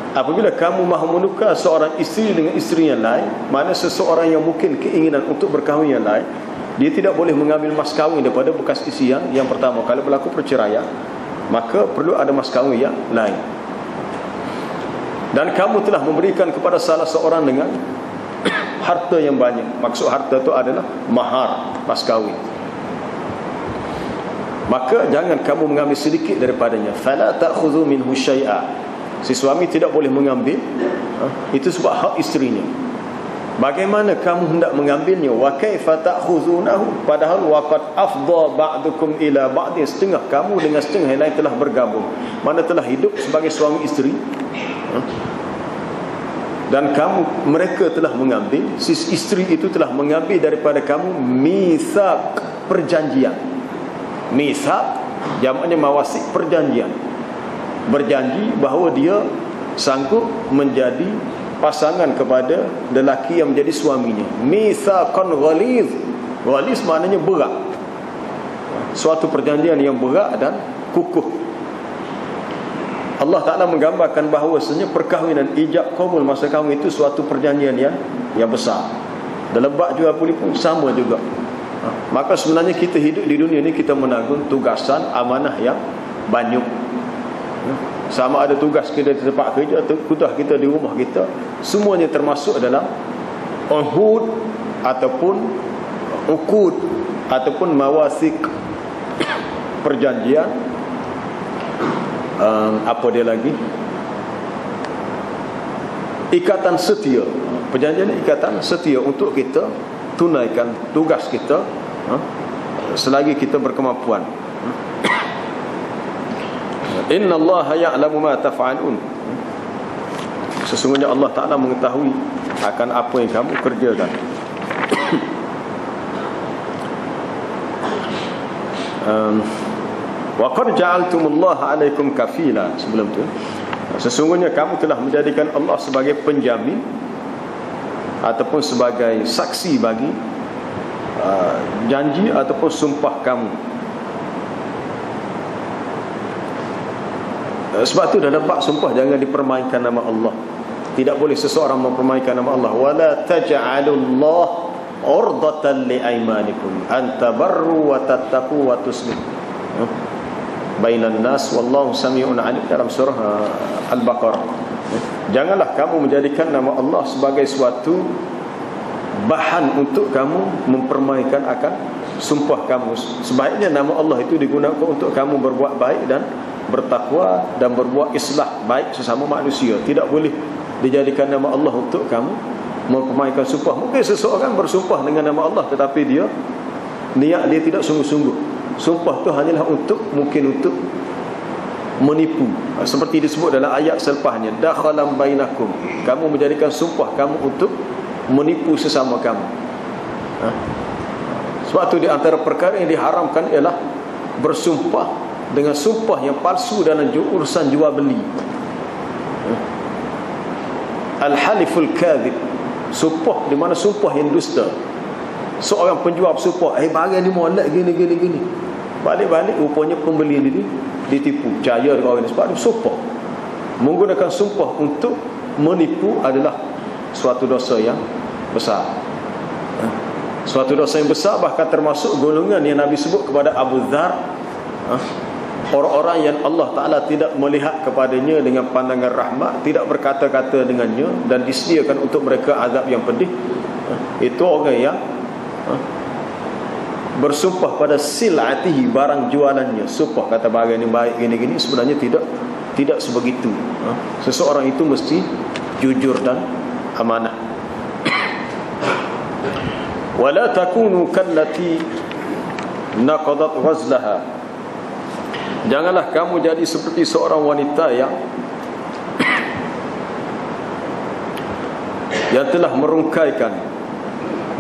Apabila kamu mahu menukar seorang isteri dengan isteri yang lain, mana seseorang yang mungkin keinginan untuk berkahwin yang lain, dia tidak boleh mengambil mas kahwin daripada bekas isteri yang pertama. Kalau berlaku perceraian, maka perlu ada mas kahwin yang lain. Dan kamu telah memberikan kepada salah seorang dengan harta yang banyak. Maksud harta itu adalah mahar, mas kahwin. Maka jangan kamu mengambil sedikit daripadanya. Fala ta'khudhu minhu syai'a. Si suami tidak boleh mengambil, itu sebab hak isterinya. Bagaimana kamu hendak mengambilnya? Wa kaifa ta'khuzunahu, padahal waqad afdha ba'dukum ila ba'din, setengah kamu dengan setengah yang lain telah bergabung, mana telah hidup sebagai suami isteri. Dan mereka telah mengambil, si isteri itu telah mengambil daripada kamu mitsaq, perjanjian. Mitsaq jamaknya mawasik, perjanjian. Berjanji bahawa dia sanggup menjadi pasangan kepada lelaki yang menjadi suaminya. Mitsaqan ghaliz. Ghaliz maknanya berat. Suatu perjanjian yang berat dan kukuh. Allah Ta'ala menggambarkan bahawasanya perkahwinan, ijab qabul, masa kahwin itu suatu perjanjian yang besar. Dalam bab jual beli pun sama juga. Maka sebenarnya kita hidup di dunia ini, kita menanggung tugasan amanah yang banyak. Sama ada tugas kita di tempat kerja, tugas kita di rumah kita, semuanya termasuk dalam uhud ataupun uqud ataupun mawasik, perjanjian. Apa dia lagi? Ikatan setia. Perjanjian ikatan setia untuk kita tunaikan tugas kita selagi kita berkemampuan. Inna Allaha ya'lamu ma taf'alun. Sesungguhnya Allah Ta'ala mengetahui akan apa yang kamu kerjakan. Wa qad ja'altumullaha 'alaikum kafila. Sebelum tu, sesungguhnya kamu telah menjadikan Allah sebagai penjamin ataupun sebagai saksi bagi janji ataupun sumpah kamu. Sebab tu dalam bab sumpah jangan dipermainkan nama Allah. Tidak boleh seseorang mempermainkan nama Allah. Wala taj'alullah urdatan liaymanikum an tabarru wa tattaqu wa tuslihu bainan nas wallahu sami'un 'alim, dalam surah Al-Baqarah. Janganlah kamu menjadikan nama Allah sebagai suatu bahan untuk kamu mempermainkan akan sumpah kamu. Sebaiknya nama Allah itu digunakan untuk kamu berbuat baik dan bertakwa dan berbuat islah baik sesama manusia. Tidak boleh dijadikan nama Allah untuk kamu mempermainkan sumpah. Mungkin seseorang bersumpah dengan nama Allah tetapi niat dia tidak sungguh-sungguh. Sumpah itu hanyalah mungkin untuk menipu. Seperti disebut dalam ayat selepasnya, dakhalam bainakum, kamu menjadikan sumpah kamu untuk menipu sesama kamu. Sebab itu di antara perkara yang diharamkan ialah bersumpah dengan sumpah yang palsu dalam urusan jual beli. Al-haliful kadhib, sumpah di mana sumpah yang dusta. Seorang penjual sumpah, barang ni molek gini. Balik-balik rupanya pembeli ini ditipu, percaya dengan orang ini sebab dia sumpah. Menggunakan sumpah untuk menipu adalah suatu dosa yang besar. Suatu dosa yang besar, bahkan termasuk golongan yang Nabi sebut kepada Abu Dzar, orang-orang yang Allah Ta'ala tidak melihat kepadanya dengan pandangan rahmat, tidak berkata-kata dengannya, dan disediakan untuk mereka azab yang pedih. Itu orang yang bersumpah pada sil'atihi, barang jualannya. Sumpah kata barang ini baik gini-gini, sebenarnya tidak sebegitu. Seseorang itu mesti jujur dan amanah. Wala takunu kallati naqadat ghazlaha. Janganlah kamu jadi seperti seorang wanita yang telah merungkaikan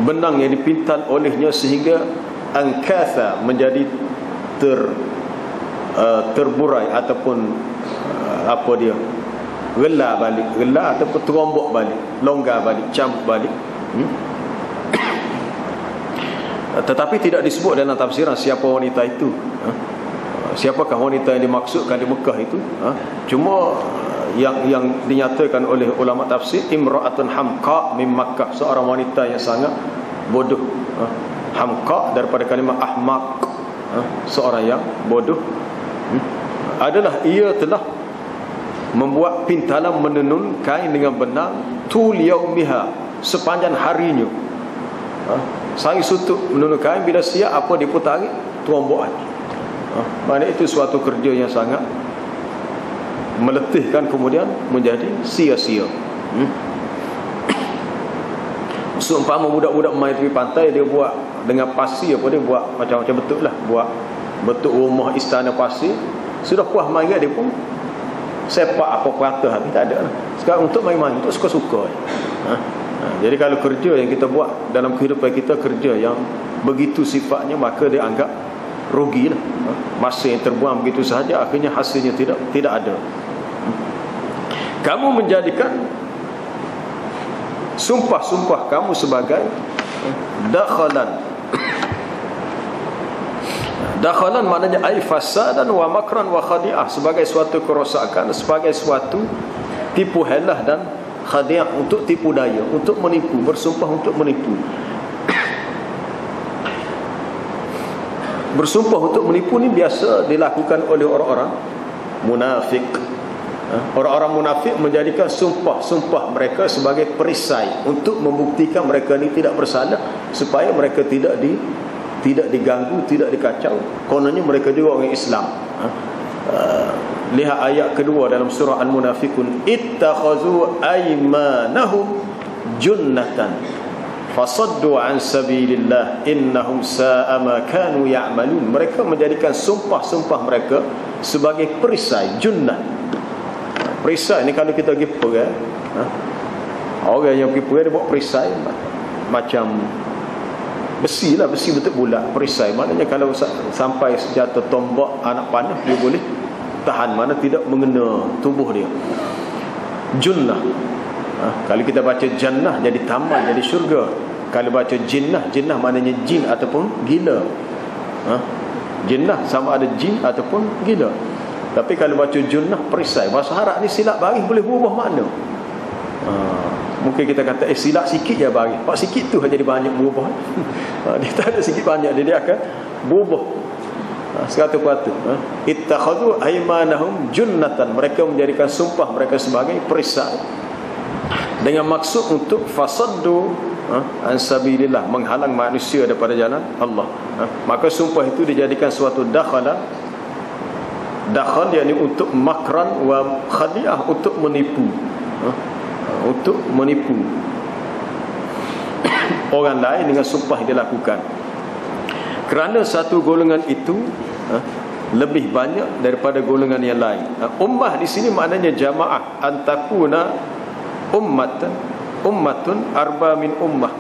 benang yang dipintal olehnya sehingga angkatha menjadi terburai ataupun gelar balik, gelar ataupun terombok balik, longgar balik, cambuk balik. Tetapi tidak disebut dalam tafsiran siapa wanita itu. Siapakah wanita yang dimaksudkan di Mekah itu? Cuma yang dinyatakan oleh ulama tafsir, imra'atun hamqa min Makkah, seorang wanita yang sangat bodoh. Hamqa daripada kalimah ahmaq, seorang yang bodoh. Adalah ia telah membuat pintalan menenun kain dengan benang tul yaumiha, sepanjang harinya. Sehari suntuk menenun kain, bila siap apa diputari, terombokan. Maknanya itu suatu kerja yang sangat meletihkan, kemudian menjadi sia-sia. Seumpama budak-budak main tepi pantai, dia buat dengan pasir, dia buat macam-macam bentuk lah, buat bentuk rumah istana pasir. Sudah puas main, dia pun sepak apa perata habis, tak ada lah. Sekarang untuk main-main, untuk suka-suka. Jadi kalau kerja yang kita buat dalam kehidupan kita, kerja yang begitu sifatnya, maka dia anggap rugilah. Masa yang terbuang begitu sahaja, akhirnya hasilnya tidak ada. Kamu menjadikan sumpah-sumpah kamu sebagai dakhalan. Dakhalan maknanya ai fasadan wa makran wa khadi'ah, sebagai suatu kerosakan, sebagai suatu tipu helah dan khadi'ah, untuk tipu daya, untuk menipu, bersumpah untuk menipu. Bersumpah untuk menipu ni biasa dilakukan oleh orang-orang munafik. Orang-orang munafik menjadikan sumpah-sumpah mereka sebagai perisai untuk membuktikan mereka ni tidak bersalah, supaya mereka tidak diganggu, tidak dikacau. Kononnya mereka juga orang Islam. Lihat ayat kedua dalam surah Al-Munafiqun, ittakhazu aymanahum junnatan fasaddu an sabilillah innahum sa'a ma kanu ya'malun. Mereka menjadikan sumpah-sumpah mereka sebagai perisai, junnah. Perisai ni kalau kita pergi perang, orang yang pergi perang dia buat perisai macam besi lah, besi bentuk bulat. Perisai maknanya kalau sampai senjata tombak anak panah, dia boleh tahan, mana tidak mengena tubuh dia. Junnah, kalau kita baca jannah jadi taman, jadi syurga. Kalau baca jinnah, jinnah maknanya jin ataupun gila. Jinnah sama ada jin ataupun gila. Tapi kalau baca junnah, perisai. Bahasa Arab ni silap baris boleh berubah makna. Mungkin kita kata silap sikit je baris, pak sikit tu jadi banyak berubah. Dia tak ada sikit banyak, dia akan berubah 100%. Ittakhadhu aymanahum junnatan, mereka menjadikan sumpah mereka sebagai perisai dengan maksud untuk fasaddu an sabilillah, menghalang manusia daripada jalan Allah. Maka sumpah itu dijadikan suatu dakhala. Dakhal yakni untuk makran wa khadi'ah, untuk menipu. Untuk menipu orang lain dengan sumpah yang dilakukan. Kerana satu golongan itu lebih banyak daripada golongan yang lain. Ummah di sini maknanya jamaah, antakuna ummatun arba min ummah,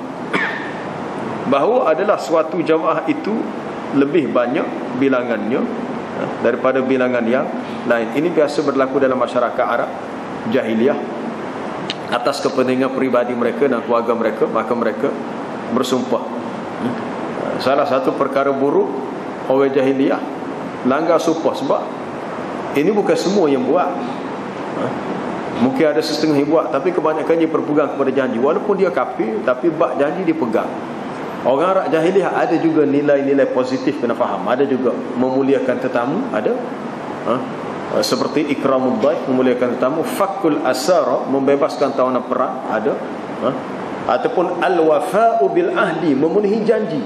bahawa adalah suatu jamaah itu lebih banyak bilangannya daripada bilangan yang lain. Ini biasa berlaku dalam masyarakat Arab jahiliyah. Atas kepentingan peribadi mereka dan keluarga mereka, maka mereka bersumpah. Salah satu perkara buruk orang jahiliyah langgar sumpah, sebab ini bukan semua yang buat. Mungkin ada setengah yang buat, tapi kebanyakannya berpegang kepada janji. Walaupun dia kafir, tapi bab janji dia pegang. Orang Arab jahiliyah ada juga nilai-nilai positif, kena faham. Ada juga memuliakan tetamu, ada seperti ikramud dhaif, memuliakan tetamu, fakul asara, membebaskan tawanan perang, ada, ataupun al-wafa'u bil ahdi, memenuhi janji.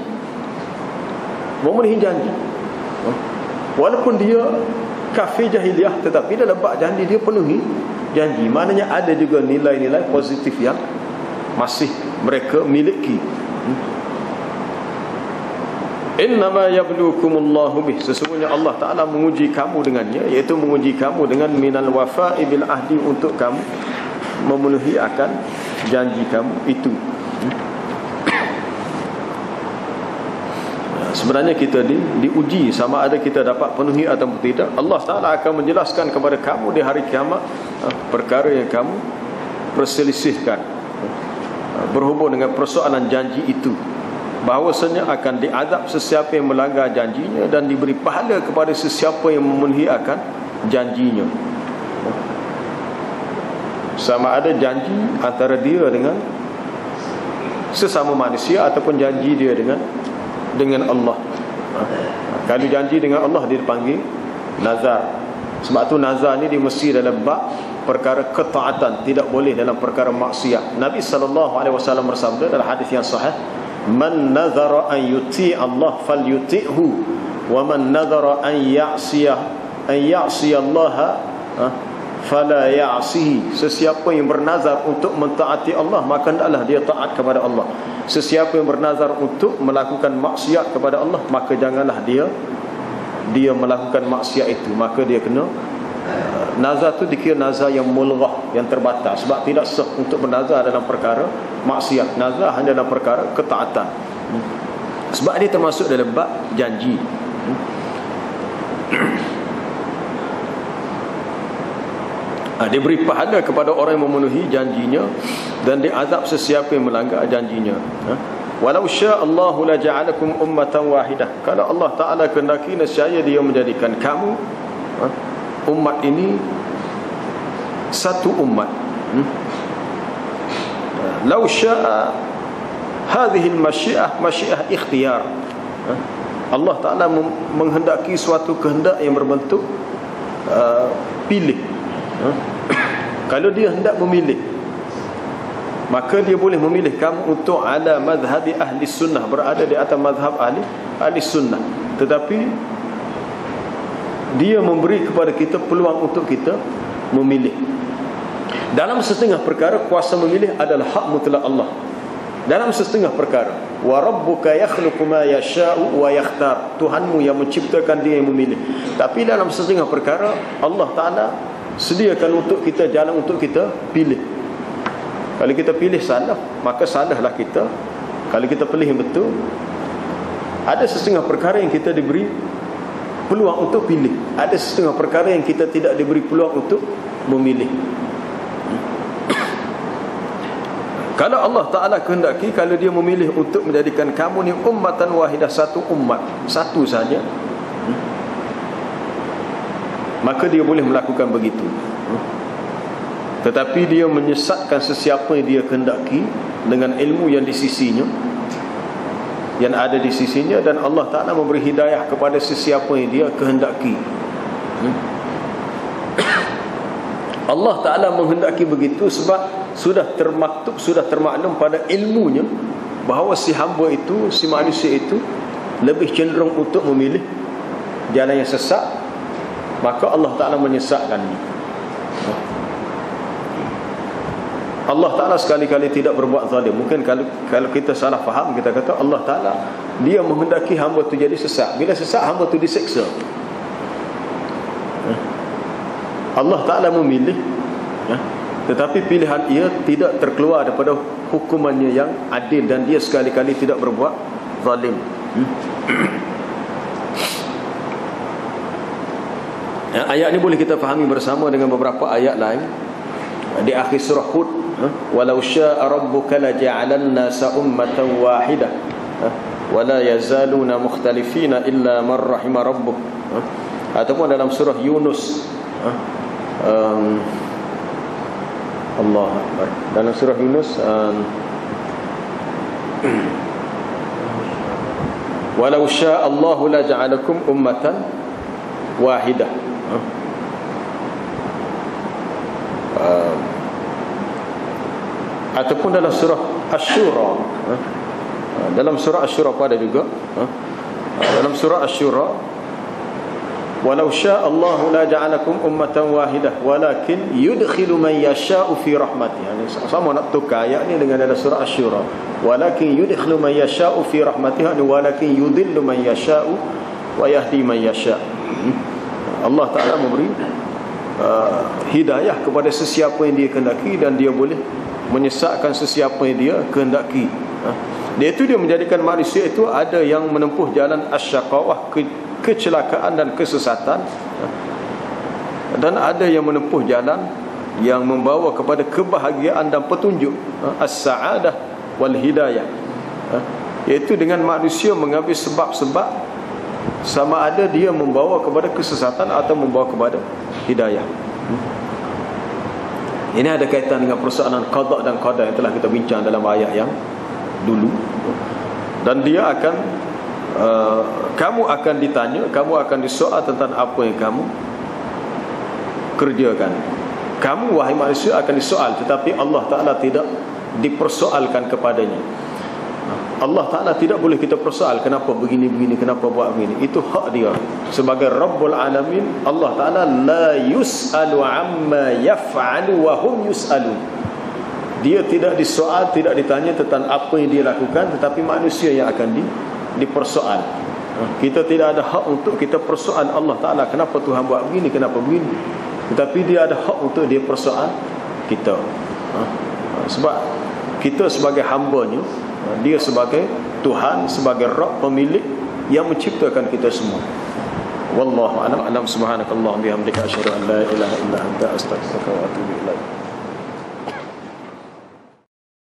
Memenuhi janji. Walaupun dia kafir jahiliah, tetapi dalam bab janji dia penuhi janji. Maknanya ada juga nilai-nilai positif yang masih mereka miliki. Innama yablukumullahu bih, sesungguhnya Allah Ta'ala menguji kamu dengannya, iaitu menguji kamu dengan minal wafa'i bil ahdi, untuk kamu memenuhi akan janji kamu itu. Sebenarnya kita diuji sama ada kita dapat penuhi atau tidak. Allah Ta'ala akan menjelaskan kepada kamu di hari kiamat perkara yang kamu perselisihkan berhubung dengan persoalan janji itu, bahawasanya akan diazab sesiapa yang melanggar janjinya dan diberi pahala kepada sesiapa yang memenuhi akan janjinya. Sama ada janji antara dia dengan sesama manusia ataupun janji dia dengan Allah. Kalau janji dengan Allah dia dipanggil nazar. Sebab tu nazar ni dia mesti dalam bab perkara ketaatan, tidak boleh dalam perkara maksiat. Nabi SAW bersabda dalam hadis yang sahih, man nazara an yuti Allah falyuti'hu, wa man nazara an ya'si Allah fala ya'sihi. Sesiapa yang bernazar untuk mentaati Allah, maka hendaklah dia taat kepada Allah. Sesiapa yang bernazar untuk melakukan maksiat kepada Allah, maka janganlah dia melakukan maksiat itu. Maka dia kena nazar tu dikira nazar yang mulghah, yang terbatas, sebab tidak sah untuk bernazar dalam perkara maksiat. Nazar hanya dalam perkara ketaatan, sebab dia termasuk dalam bab janji. Dia beri pahala kepada orang yang memenuhi janjinya, dan diazab sesiapa yang melanggar janjinya. Walau sya'allahu la ja'alakum ummatan wahidah, kalau Allah Ta'ala kehendaki, nescaya dia menjadikan kamu umat ini satu umat. Lau sya'a hadhihi al-masyi'ah masyi'ah ikhtiyar, Allah Ta'ala menghendaki suatu kehendak yang berbentuk pilih. Kalau dia hendak memilih, maka dia boleh memilih kamu untuk ala madhabi ahli sunnah, berada di atas madhab ahli sunnah. Tetapi dia memberi kepada kita peluang untuk kita memilih. Dalam setengah perkara, kuasa memilih adalah hak mutlak Allah. Dalam setengah perkara, wa rabbuka yakhluqu ma yasha'u wa yakhtar, Tuhanmu yang menciptakan, dia yang memilih. Tapi dalam setengah perkara, Allah Ta'ala sediakan untuk kita jalan untuk kita pilih. Kalau kita pilih salah, maka salahlah kita. Kalau kita pilih yang betul, ada setengah perkara yang kita diberi peluang untuk pilih, ada setengah perkara yang kita tidak diberi peluang untuk memilih. Kalau Allah Ta'ala kehendaki, kalau dia memilih untuk menjadikan kamu ni ummatan wahidah, satu umat, satu saja, maka dia boleh melakukan begitu. Tetapi dia menyesatkan sesiapa yang dia kehendaki dengan ilmu yang di sisinya, yang ada di sisinya, dan Allah Ta'ala memberi hidayah kepada sesiapa yang dia kehendaki. Allah Ta'ala menghendaki begitu sebab sudah termaktub, sudah termaklum pada ilmunya bahawa si hamba itu, si manusia itu lebih cenderung untuk memilih jalan yang sesat, maka Allah Ta'ala menyesatkannya. Allah Ta'ala sekali-kali tidak berbuat zalim. Mungkin kalau kita salah faham, kita kata Allah Ta'ala dia menghendaki hamba itu jadi sesat. Bila sesat, hamba itu diseksa. Allah Ta'ala memilih, tetapi pilihan ia tidak terkeluar daripada hukumannya yang adil, dan dia sekali-kali tidak berbuat zalim. Ayat ini boleh kita fahami bersama dengan beberapa ayat lain di akhir surah Hud. Walau syaa rabbuka la ja'alan nasa ummatan wahidah wa la yazaluna mukhtalifina illa man rahima rabbuk. Ataupun dalam surah Yunus, Allah Akbar, dalam surah Yunus, walau syaa Allahu la ja'alakum ummatan wahidah. Ataupun dalam surah Asy-Syura, dalam surah Asy-Syura pada juga, dalam surah Asy-Syura, walau syaa Allahu la ja'alakum ummatan wahidah walakin yudkhilu man yasha'u fi rahmatihi. Sama nak tukar ayat ni dengan dalam surah Asy-Syura, walakin yudkhilu man yasha'u fi rahmatihi walakin yudhillu man yasha'u wa yahdi man yasha'. Allah Ta'ala memberi hidayah kepada sesiapa yang dia kehendaki, dan dia boleh menyesatkan sesiapa yang dia kehendaki. Dia menjadikan manusia itu ada yang menempuh jalan asyaqawah, kecelakaan dan kesesatan, dan ada yang menempuh jalan yang membawa kepada kebahagiaan dan petunjuk, as-sa'adah wal hidayah, iaitu dengan manusia mengambil sebab-sebab, sama ada dia membawa kepada kesesatan atau membawa kepada hidayah. Ini ada kaitan dengan persoalan qada dan qadar yang telah kita bincang dalam ayat yang dulu. Dan dia akan kamu akan ditanya, kamu akan disoal tentang apa yang kamu kerjakan. Kamu wahai manusia akan disoal, tetapi Allah Ta'ala tidak dipersoalkan kepadanya. Allah Ta'ala tidak boleh kita persoal kenapa begini-begini, kenapa buat begini. Itu hak dia sebagai Rabbul Alamin. Allah Ta'ala la yus'alu amma yaf'alu wa hum yus'alun. Dia tidak disoal, tidak ditanya tentang apa yang dia lakukan, tetapi manusia yang akan dipersoal. Kita tidak ada hak untuk kita persoal Allah Ta'ala, kenapa Tuhan buat begini, kenapa begini. Tetapi dia ada hak untuk dia persoal kita. Sebab kita sebagai hamba-Nya, dia sebagai Tuhan, sebagai Rabb, pemilik yang menciptakan kita semua. Wallahu a'lam. Subhanakallahumma bihamdika asyhadu an la ilaha illa anta astaghfiruka wa atubu ilaik.